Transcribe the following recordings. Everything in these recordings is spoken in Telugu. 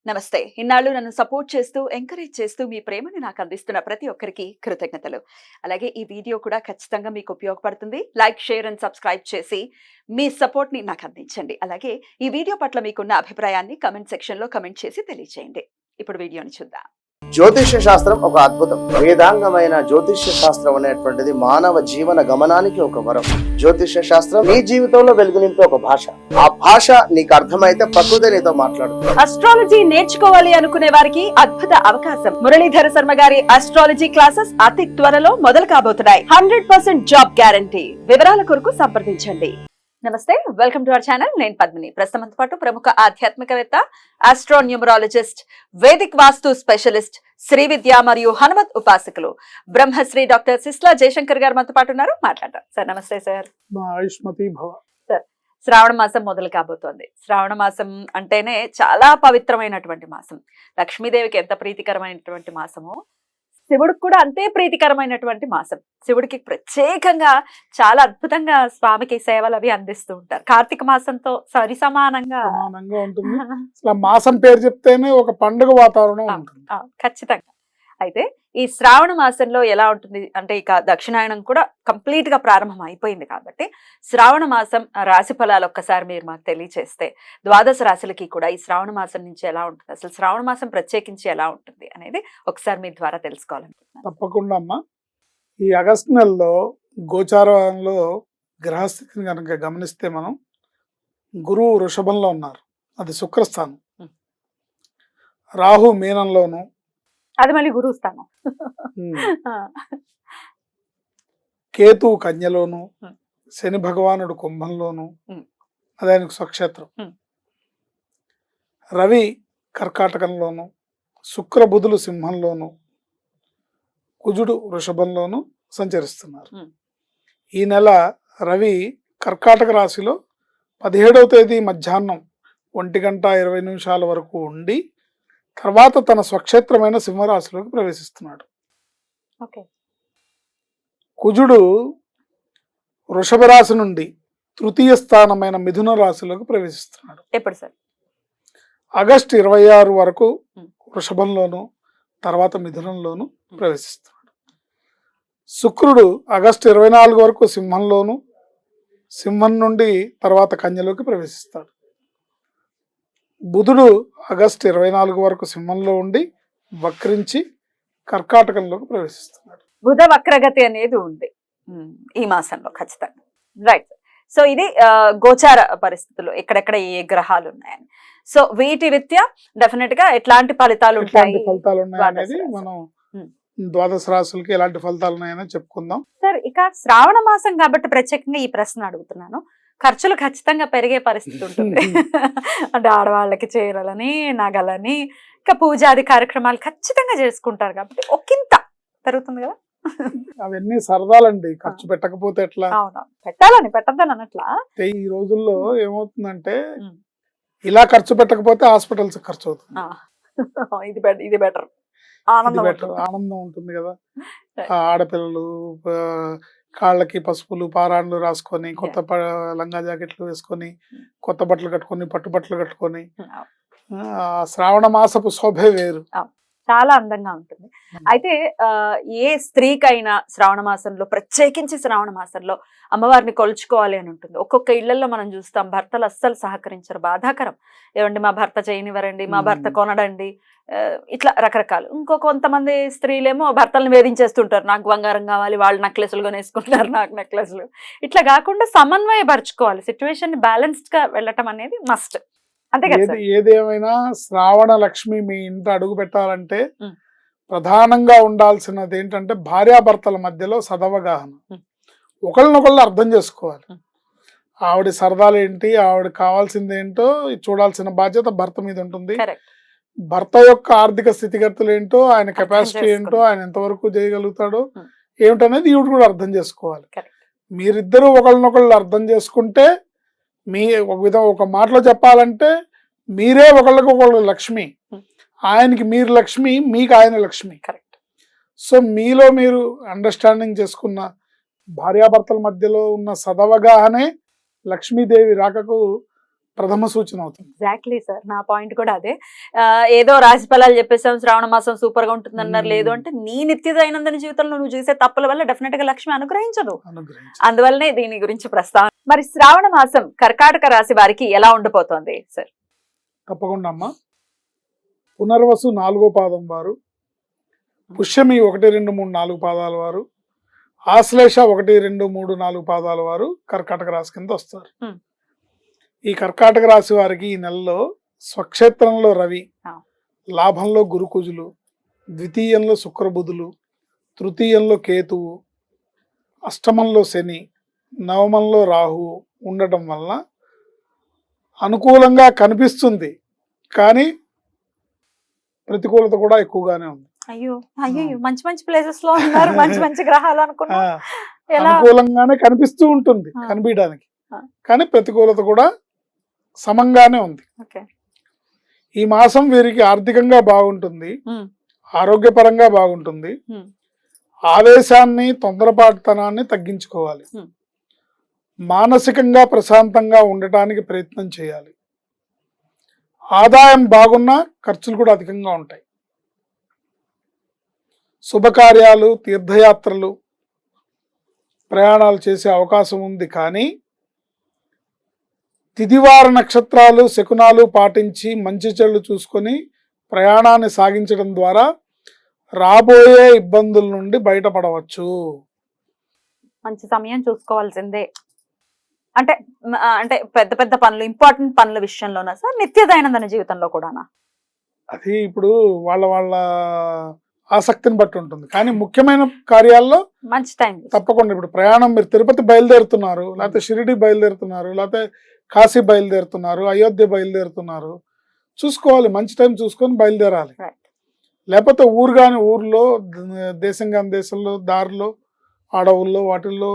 నమస్తే. ఇన్నాళ్ళు నన్ను సపోర్ట్ చేస్తూ, ఎంకరేజ్ చేస్తూ మీ ప్రేమని నాకు అందిస్తున్న ప్రతి ఒక్కరికి కృతజ్ఞతలు. అలాగే ఈ వీడియో కూడా ఖచ్చితంగా మీకు ఉపయోగపడుతుంది. లైక్, షేర్ అండ్ సబ్స్క్రైబ్ చేసి మీ సపోర్ట్‌ని నాకు అందించండి. అలాగే ఈ వీడియో పట్ల మీకున్న అభిప్రాయాన్ని కామెంట్ సెక్షన్‌లో కామెంట్ చేసి తెలియజేయండి. ఇప్పుడు వీడియోని చూద్దాం. జ్యోతిష్య శాస్త్రం ఒక అద్భుతం. వేదాంగమైన జ్యోతిష్య శాస్త్రం అనేటువంటిది మానవ జీవన గమనానికి ఒక వరం. జ్యోతిష్య శాస్త్రం నీ జీవితంలో వెలుగునింపే ఒక భాష. ఆ భాష నీకు అర్థమైతే ప్రకృతి నీతో మాట్లాడుతుంది. అస్ట్రాలజీ నేర్చుకోవాలి అనుకునే వారికి అద్భుత అవకాశం. మురళీధర శర్మ గారి అస్ట్రాలజీ క్లాసెస్ అతి త్వరలో మొదలు కాబోతున్నాయి. 100% జాబ్ గ్యారంటీ. వివరాల కొరకు సంప్రదించండి. నమస్తే, వెల్కమ్ టు అవర్ ఛానల్. నేను పద్మిని. ప్రస్తుతంతో పాటు ప్రముఖ ఆధ్యాత్మికవేత్త, ఆస్ట్రోన్యూమరాలజిస్ట్, వేదిక్ వాస్తు స్పెషలిస్ట్, శ్రీ విద్య మరియు హనుమత్ ఉపాసకులు బ్రహ్మశ్రీ డాక్టర్ సిస్లా జయశంకర్ గారు మనతో పాటు ఉన్నారు. మాట్లాడతారు. సార్ నమస్తే సార్. సార్, శ్రావణ మాసం మొదలు కాబోతోంది. శ్రావణ మాసం అంటేనే చాలా పవిత్రమైనటువంటి మాసం. లక్ష్మీదేవికి ఎంత ప్రీతికరమైనటువంటి మాసమో శివుడికి కూడా అంతే ప్రీతికరమైనటువంటి మాసం. శివుడికి ప్రత్యేకంగా చాలా అద్భుతంగా స్వామికి సేవలు అవి అందిస్తూ ఉంటారు. కార్తీక మాసంతో సమానంగా ఉంటుంది. అసలు మాసం పేరు చెప్తేనే ఒక పండుగ వాతావరణం ఉంటుంది. ఖచ్చితంగా. అయితే ఈ శ్రావణ మాసంలో ఎలా ఉంటుంది అంటే, ఇక దక్షిణాయనం కూడా కంప్లీట్ గా ప్రారంభం అయిపోయింది కాబట్టి శ్రావణ మాసం రాశి ఫలాలు ఒక్కసారి మీరు మాకు తెలియచేస్తే, ద్వాదశ రాశులకి కూడా ఈ శ్రావణ మాసం నుంచి ఎలా ఉంటుంది, అసలు శ్రావణ మాసం ప్రత్యేకించి ఎలా ఉంటుంది అనేది ఒకసారి మీ ద్వారా తెలుసుకోవాలనుకుంటున్నాను. తప్పకుండా అమ్మా. ఈ ఆగస్టు నెలలో గోచారంలో గ్రహస్థితిని కనుక గమనిస్తే మనం గురువు వృషభంలో ఉన్నారు, అది శుక్రస్థానం. రాహు మీనంలోను, అది మళ్ళీ గురువు స్థానం. కేతు కన్యలోను, శని భగవానుడు కుంభంలోను, అది ఆయనకు స్వక్షేత్రం. రవి కర్కాటకంలోను, శుక్ర బుధులు సింహంలోను, కుజుడు వృషభంలోను సంచరిస్తున్నారు. ఈ నెల రవి కర్కాటక రాశిలో 17వ తేదీ మధ్యాహ్నం 1:20 వరకు ఉండి తర్వాత తన స్వక్షేత్రమైన సింహరాశిలోకి ప్రవేశిస్తున్నాడు. కుజుడు వృషభ రాశి నుండి తృతీయ స్థానమైన మిథున రాశిలోకి ప్రవేశిస్తున్నాడు. ఎప్పుడు సార్? ఆగస్టు 26 వరకు వృషభంలోను, తర్వాత మిథునంలోను ప్రవేశిస్తున్నాడు. శుక్రుడు ఆగస్టు 24 వరకు సింహంలోను, సింహం నుండి తర్వాత కన్యలోకి ప్రవేశిస్తాడు. బుధుడు ఆగస్టు 24 వరకు సింహంలో ఉండి వక్రించి కర్కాటకంలోకి ప్రవేశిస్తున్నాడు. బుధ వక్రగతి అనేది ఉంది ఈ మాసంలో ఖచ్చితంగా. రైట్. సో ఇది గోచార పరిస్థితులు, ఎక్కడెక్కడ ఏ గ్రహాలు ఉన్నాయని. సో వీటి రీత్యా డెఫినెట్ గా ఎట్లాంటి ఫలితాలు ఉన్నాయనేది మనం ద్వాదశ రాశులకి ఎలాంటి ఫలితాలు ఉన్నాయని చెప్పుకుందాం. సార్, ఇక శ్రావణ మాసం కాబట్టి ప్రత్యేకంగా ఈ ప్రశ్న అడుగుతున్నాను. ఖర్చులు ఖచ్చితంగా పెరిగే పరిస్థితి ఉంటుంది. అంటే ఆడవాళ్ళకి చీరలని, నగలని, ఇంకా పూజాది కార్యక్రమాలు ఖచ్చితంగా చేసుకుంటారు కాబట్టి ఒకంత పెరుగుతుంది కదా. అవన్నీ సరదాలండి, ఖర్చు పెట్టకపోతే ఎట్లా? పెట్టాలని, పెట్టద్దని అన్నట్లా. ఈ రోజుల్లో ఏమవుతుందంటే ఇలా ఖర్చు పెట్టకపోతే హాస్పిటల్స్ ఖర్చు అవుతుంది. ఇది బెటర్, ఆనందం ఉంటుంది కదా. ఆడపిల్లలు కాళ్ళకి పసుపులు పారాణులు రాసుకొని, కొత్త లంగా జాకెట్లు వేసుకొని, కొత్త బట్టలు కట్టుకొని, పట్టు బట్టలు కట్టుకొని, శ్రావణ మాసపు శోభే వేరు, చాలా అందంగా ఉంటుంది. అయితే ఏ స్త్రీకైనా శ్రావణ మాసంలో, ప్రత్యేకించి శ్రావణ మాసంలో అమ్మవారిని కొలుచుకోవాలి అని ఉంటుంది. ఒక్కొక్క ఇళ్లలో మనం చూస్తాం, భర్తలు అస్సలు సహకరించరు, బాధాకరం. ఏమండి మా భర్త చేయనివ్వరండి, మా భర్త కొనడండి, ఇట్లా రకరకాలు. కొంతమంది స్త్రీలేమో భర్తలను వేధించేస్తుంటారు, నాకు బంగారం కావాలి, వాళ్ళు నెక్లెస్లు కొనేసుకుంటారు, నాకు నెక్లెస్లు. ఇట్లా కాకుండా సమన్వయపరచుకోవాలి, సిచ్యువేషన్ బ్యాలెన్స్డ్ గా వెళ్ళటం అనేది మస్ట్. ఏదేమైనా శ్రావణ లక్ష్మి మీ ఇంట అడుగు పెట్టాలంటే ప్రధానంగా ఉండాల్సినది ఏంటంటే భార్యాభర్తల మధ్యలో సదవగాహన, ఒకళ్ళనొకళ్ళు అర్థం చేసుకోవాలి. ఆవిడ సరదాలు ఏంటి, ఆవిడ కావాల్సింది ఏంటో చూడాల్సిన బాధ్యత భర్త మీద ఉంటుంది. భర్త యొక్క ఆర్థిక స్థితిగతులు ఏంటో, ఆయన కెపాసిటీ ఏంటో, ఆయన ఎంతవరకు చేయగలుగుతాడో ఏమిటనేది ఈవిడ కూడా అర్థం చేసుకోవాలి. మీరిద్దరూ ఒకళ్ళనొకళ్ళు అర్థం చేసుకుంటే, మీ ఒక మాటలో చెప్పాలంటే మీరే ఒకళ్ళకి ఒకళ్ళు లక్ష్మి, ఆయనకి మీరు లక్ష్మి, మీకు ఆయన లక్ష్మి. కరెక్ట్. సో మీలో మీరు అండర్స్టాండింగ్ చేసుకున్న భార్యాభర్తల మధ్యలో ఉన్న సదవగానే లక్ష్మీదేవి రాకకు ప్రథమ సూచన అవుతుంది. ఎగ్జాక్ట్లీ సార్, నా పాయింట్ కూడా అదే. ఏదో రాశి ఫలాలు చెప్పేసాం, శ్రావణ మాసం సూపర్ గా ఉంటుంది అన్నారు. లేదు అంటే నీ నిత్య దైనందిన జీవితంలో నువ్వు చేసే తప్పుల వల్ల డెఫినెట్ గా లక్ష్మి అనుగ్రహించదు. అందువల్లనే దీని గురించి ప్రస్తావన. మరి శ్రావణ మాసం కర్కాటక రాశి వారికి ఎలా ఉండబోతోంది సార్? తప్పకుండా అమ్మా. పునర్వసు 4వ పాదం వారు, పుష్యమి 1, 2, 3, 4 పాదాల వారు, ఆశ్లేష 1, 2, 3, 4 పాదాల వారు కర్కాటక రాశి కింద వస్తారు. ఈ కర్కాటక రాశి వారికి ఈ నెలలో స్వక్షేత్రంలో రవి, లాభంలో గురుకుజులు, ద్వితీయంలో శుక్రబుధులు, తృతీయంలో కేతువు, అష్టమంలో శని, నవమంలో రాహువు ఉండటం వలన అనుకూలంగా కనిపిస్తుంది, కానీ ప్రతికూలత కూడా ఎక్కువగానే ఉంది. అయ్యో అయ్యో, మంచి మంచి ప్లేసెస్ లో ఉన్నారు, మంచి మంచి గ్రహాలు అనుకున్నా. అనుకూలంగానే కనిపిస్తూ ఉంటుంది కనిపించడానికి, కానీ ప్రతికూలత కూడా సమంగానే ఉంది. ఈ మాసం వీరికి ఆర్థికంగా బాగుంటుంది, ఆరోగ్యపరంగా బాగుంటుంది, ఆవేశాన్ని తొందరపాటుతనాన్ని తగ్గించుకోవాలి, మానసికంగా ప్రశాంతంగా ఉండటానికి ప్రయత్నం చేయాలి. ఆదాయం బాగున్నా ఖర్చులు కూడా అధికంగా ఉంటాయి. శుభకార్యాలు, తీర్థయాత్రలు, ప్రయాణాలు చేసే అవకాశం ఉంది, కానీ తిథివార నక్షత్రాలు శకునాలు పాటించి మంచి చెడు చూసుకొని ప్రయాణాన్ని సాగించడం ద్వారా రాబోయే ఇబ్బందుల నుండి బయటపడవచ్చు. మంచి సమయం చూసుకోవాల్సిందే. అంటే అంటే పెద్ద పెద్ద పనులు, ఇంపార్టెంట్ పనుల విషయంలోనా సార్, నిత్య దైనందిన జీవితంలో కూడానా? అది ఇప్పుడు వాళ్ళ వాళ్ళ ఆసక్తిని బట్టి ఉంటుంది, కానీ ముఖ్యమైన కార్యాల్లో మంచి టైం తప్పకుండా. ఇప్పుడు ప్రయాణం, మీరు తిరుపతి బయలుదేరుతున్నారు, లేకపోతే షిరిడి బయలుదేరుతున్నారు, లేకపోతే కాశీ బయలుదేరుతున్నారు, అయోధ్య బయలుదేరుతున్నారు, చూసుకోవాలి, మంచి టైం చూసుకొని బయలుదేరాలి. లేకపోతే ఊరు కాని ఊర్లో, దేశం కాని దేశంలో, దారిలో, అడవుల్లో వాటిల్లో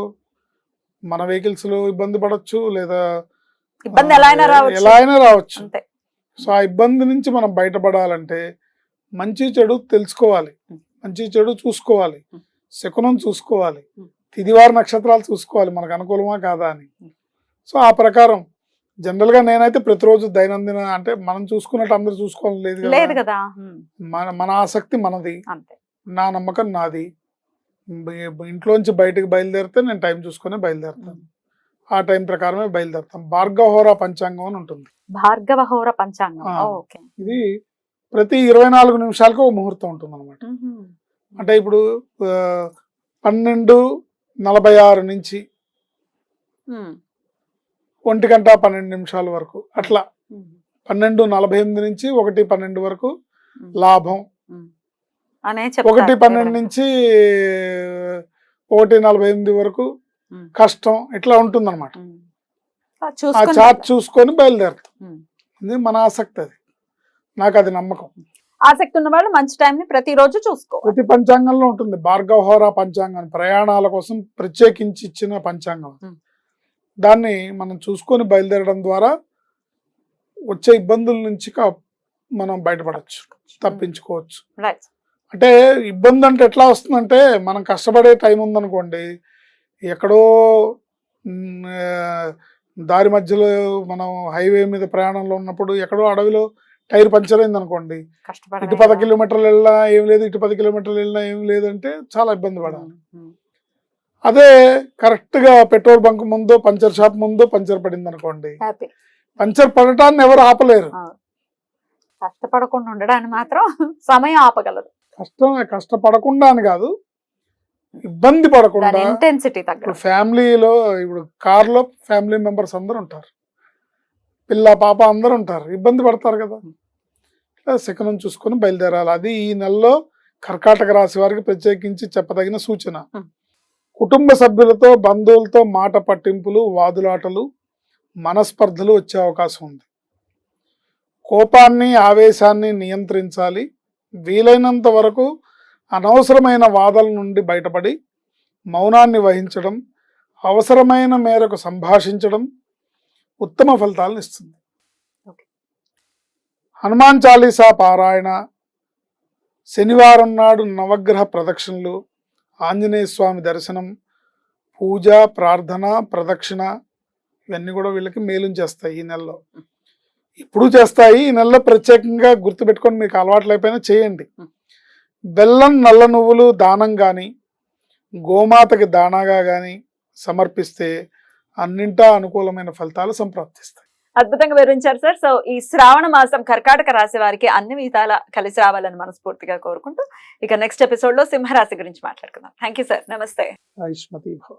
మన వెహికల్స్ లో ఇబ్బంది పడవచ్చు, లేదా ఇబ్బంది ఎలా అయినా రావచ్చు. సో ఆ ఇబ్బంది నుంచి మనం బయటపడాలంటే మంచి చెడు తెలుసుకోవాలి, మంచి చెడు చూసుకోవాలి, శకునం చూసుకోవాలి, తిథివార నక్షత్రాలు చూసుకోవాలి, మనకు అనుకూలమా కాదా అని. సో ఆ ప్రకారం జనరల్ గా నేనైతే ప్రతిరోజు దైనందిన, అంటే మనం చూసుకున్నట్టు అందరూ చూసుకోవాలి లేదు కదా, మన ఆసక్తి మనది, నా నమ్మకం నాది. ఇంట్లోంచి బయటకు బయలుదేరితే నేను టైం చూసుకుని బయలుదేరుతాను, ఆ టైం ప్రకారమే బయలుదేరుతాం. భార్గవహోర పంచాంగం అని ఉంటుంది. భార్గవహోర పంచాంగం ఇది ప్రతి 24 నిమిషాలకు ఒక ముహూర్తం ఉంటుంది అనమాట. అంటే ఇప్పుడు 12:46 నుంచి 1:12 వరకు, అట్లా 12:48 నుంచి 1:12 వరకు లాభం, 1:12 నుంచి 1:48 వరకు కష్టం, ఇట్లా ఉంటుంది అనమాట. ఆ చార్ట్ చూసుకొని బయలుదేరుతాం. ఇది మన ఆసక్తి, అది నాకు అది నమ్మకం. ఆసక్తి ఉన్న వాళ్ళు మంచి టైం ని ప్రతిరోజు చూసుకో. ప్రతి పంచాంగంలో ఉంటుంది భార్గవహోర పంచాంగం, ప్రయాణాల కోసం ప్రత్యేకించి ఇచ్చిన పంచాంగం. దాన్ని మనం చూసుకొని బయలుదేరడం ద్వారా వచ్చే ఇబ్బందుల నుంచి మనం బయటపడవచ్చు, తప్పించుకోవచ్చు. అంటే ఇబ్బంది అంటే ఎట్లా వస్తుందంటే, మనం కష్టపడే టైం ఉందనుకోండి, ఎక్కడో దారి మధ్యలో మనం హైవే మీద ప్రయాణంలో ఉన్నప్పుడు ఎక్కడో అడవిలో టైర్ పంచర్ అయింది అనుకోండి, ఇటు 10 కిలోమీటర్లు వెళ్ళినా ఏం లేదు, ఇటు 10 కిలోమీటర్లు వెళ్ళినా ఏం లేదంటే చాలా ఇబ్బంది పడాలి. అదే కరెక్ట్ గా పెట్రోల్ బంక్ ముందు, పంచర్ షాప్ ముందు పంచర్ పడింది అనుకోండి, పంచర్ పడటాన్ని ఎవరు ఆపలేరు. కష్టపడకుండా ఉండడానికి మాత్రం సమయం ఆపగలదు. కష్టపడకుండా అని కాదు, ఇబ్బంది పడకుండా. ఇంటెన్సిటీ ఫ్యామిలీలో, ఇప్పుడు కార్లో ఫ్యామిలీ మెంబర్స్ అందరు ఉంటారు, పిల్ల పాప అందరు ఉంటారు, ఇబ్బంది పడతారు కదా. శకునం చూసుకొని బయలుదేరాలి. అది ఈ నెలలో కర్కాటక రాశి వారికి ప్రత్యేకించి చెప్పదగిన సూచన. కుటుంబ సభ్యులతో, బంధువులతో మాట పట్టింపులు, వాదులాటలు, మనస్పర్ధలు వచ్చే అవకాశం ఉంది. కోపాన్ని, ఆవేశాన్ని నియంత్రించాలి. వీలైనంత వరకు అనవసరమైన వాదనల నుండి బయటపడి మౌనాన్ని వహించడం, అవసరమైన మేరకు సంభాషించడం ఉత్తమ ఫలితాలను ఇస్తుంది. హనుమాన్ చాలీసా పారాయణ, శనివారం నాడు నవగ్రహ ప్రదక్షిణలు, ఆంజనేయ స్వామి దర్శనం, పూజ, ప్రార్థన, ప్రదక్షిణ ఇవన్నీ కూడా వీళ్ళకి మేలు చేస్తాయి ఈ నెలలో. ఇప్పుడు చేస్తాయి, ఈ నెలలో ప్రత్యేకంగా గుర్తుపెట్టుకొని మీకు అలవాట్లు అయిపోయినా చేయండి. బెల్లం, నల్ల నువ్వులు దానం కానీ, గోమాతకి దానాగా కానీ సమర్పిస్తే అన్నింటా అనుకూలమైన ఫలితాలు సంప్రాప్తిస్తాయి. అద్భుతంగా వివరించారు సార్. సో ఈ శ్రావణ మాసం కర్కాటక రాశి వారికి అన్ని విధాల కలిసి రావాలని మనస్ఫూర్తిగా కోరుకుంటూ ఇక నెక్స్ట్ ఎపిసోడ్ లో సింహరాశి గురించి మాట్లాడుకుందాం. Thank you sir. నమస్తే. ఆయుష్మతి భవ.